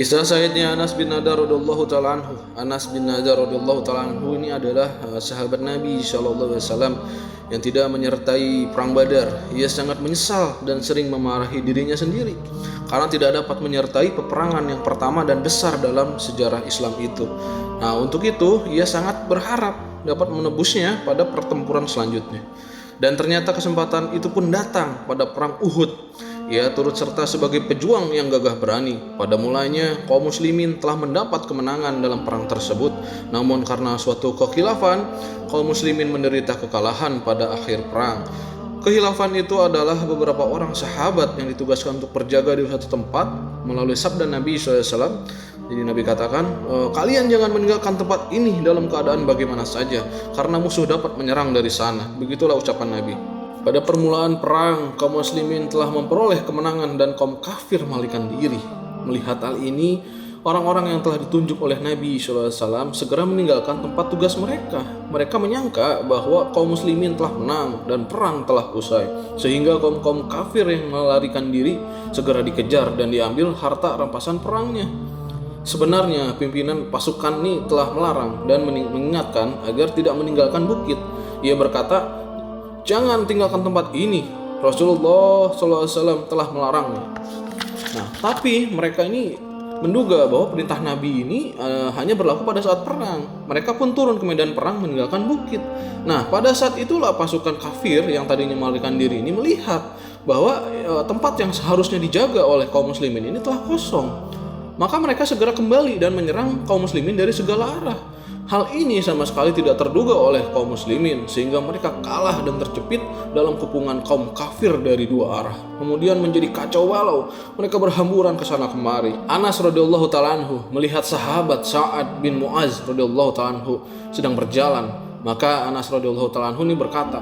Kisah Sayyidina Anas bin Nadar radhiyallahu taala anhu. Anas bin Nadar radhiyallahu taala anhu ini adalah sahabat Nabi sallallahu alaihi wasallam yang tidak menyertai perang Badar. Ia sangat menyesal dan sering memarahi dirinya sendiri karena tidak dapat menyertai peperangan yang pertama dan besar dalam sejarah Islam itu. Nah, untuk itu ia sangat berharap dapat menebusnya pada pertempuran selanjutnya. Dan ternyata kesempatan itu pun datang pada perang Uhud. Ia turut serta sebagai pejuang yang gagah berani. Pada mulanya, kaum muslimin telah mendapat kemenangan dalam perang tersebut. Namun karena suatu kekhilafan, kaum muslimin menderita kekalahan pada akhir perang. Kekhilafan itu adalah beberapa orang sahabat yang ditugaskan untuk berjaga di suatu tempat melalui sabda Nabi SAW. Jadi Nabi katakan, kalian jangan meninggalkan tempat ini dalam keadaan bagaimana saja, karena musuh dapat menyerang dari sana. Begitulah ucapan Nabi. Pada permulaan perang, kaum muslimin telah memperoleh kemenangan dan kaum kafir melarikan diri. Melihat hal ini, orang-orang yang telah ditunjuk oleh Nabi SAW segera meninggalkan tempat tugas mereka. Mereka menyangka bahwa kaum muslimin telah menang dan perang telah usai. Sehingga kaum kafir yang melarikan diri segera dikejar dan diambil harta rampasan perangnya. Sebenarnya pimpinan pasukan ini telah melarang dan mengingatkan agar tidak meninggalkan bukit. Ia berkata, jangan tinggalkan tempat ini. Rasulullah SAW telah melarangnya. Nah, tapi mereka ini menduga bahwa perintah Nabi ini hanya berlaku pada saat perang. Mereka pun turun ke medan perang meninggalkan bukit. Nah, pada saat itulah pasukan kafir yang tadinya melarikan diri ini melihat bahwa tempat yang seharusnya dijaga oleh kaum muslimin ini telah kosong. Maka mereka segera kembali dan menyerang kaum muslimin dari segala arah. Hal ini sama sekali tidak terduga oleh kaum muslimin, sehingga mereka kalah dan terjepit dalam kepungan kaum kafir dari dua arah. Kemudian menjadi kacau balau, mereka berhamburan ke sana kemari. Anas radhiyallahu ta'ala anhu melihat sahabat Sa'ad bin Mu'az radhiyallahu ta'ala anhu sedang berjalan. Maka Anas radhiyallahu ta'ala anhu ini berkata,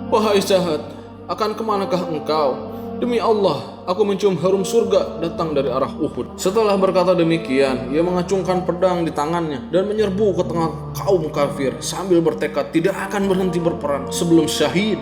wahai Sa'ad, akan kemanakah engkau? Demi Allah, aku mencium harum surga datang dari arah Uhud. Setelah berkata demikian, ia mengacungkan pedang di tangannya dan menyerbu ke tengah kaum kafir sambil bertekad tidak akan berhenti berperang sebelum syahid.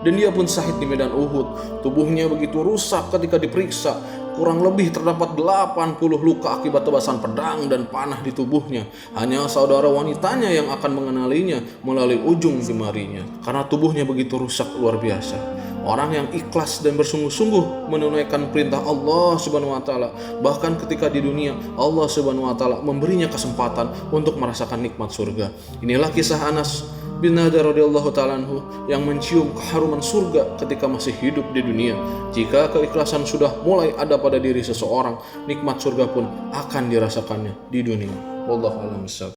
Dan dia pun syahid di medan Uhud. Tubuhnya begitu rusak ketika diperiksa. Kurang lebih terdapat 80 luka akibat tebasan pedang dan panah di tubuhnya. Hanya saudara wanitanya yang akan mengenalinya melalui ujung jemarinya. Karena tubuhnya begitu rusak luar biasa. Orang yang ikhlas dan bersungguh-sungguh menunaikan perintah Allah Subhanahu wa taala, bahkan ketika di dunia Allah Subhanahu wa taala memberinya kesempatan untuk merasakan nikmat surga. Inilah kisah Anas bin Nadar radhiyallahu taala anhu yang mencium keharuman surga ketika masih hidup di dunia. Jika keikhlasan sudah mulai ada pada diri seseorang, nikmat surga pun akan dirasakannya di dunia. Wallahu a'lam bishawab.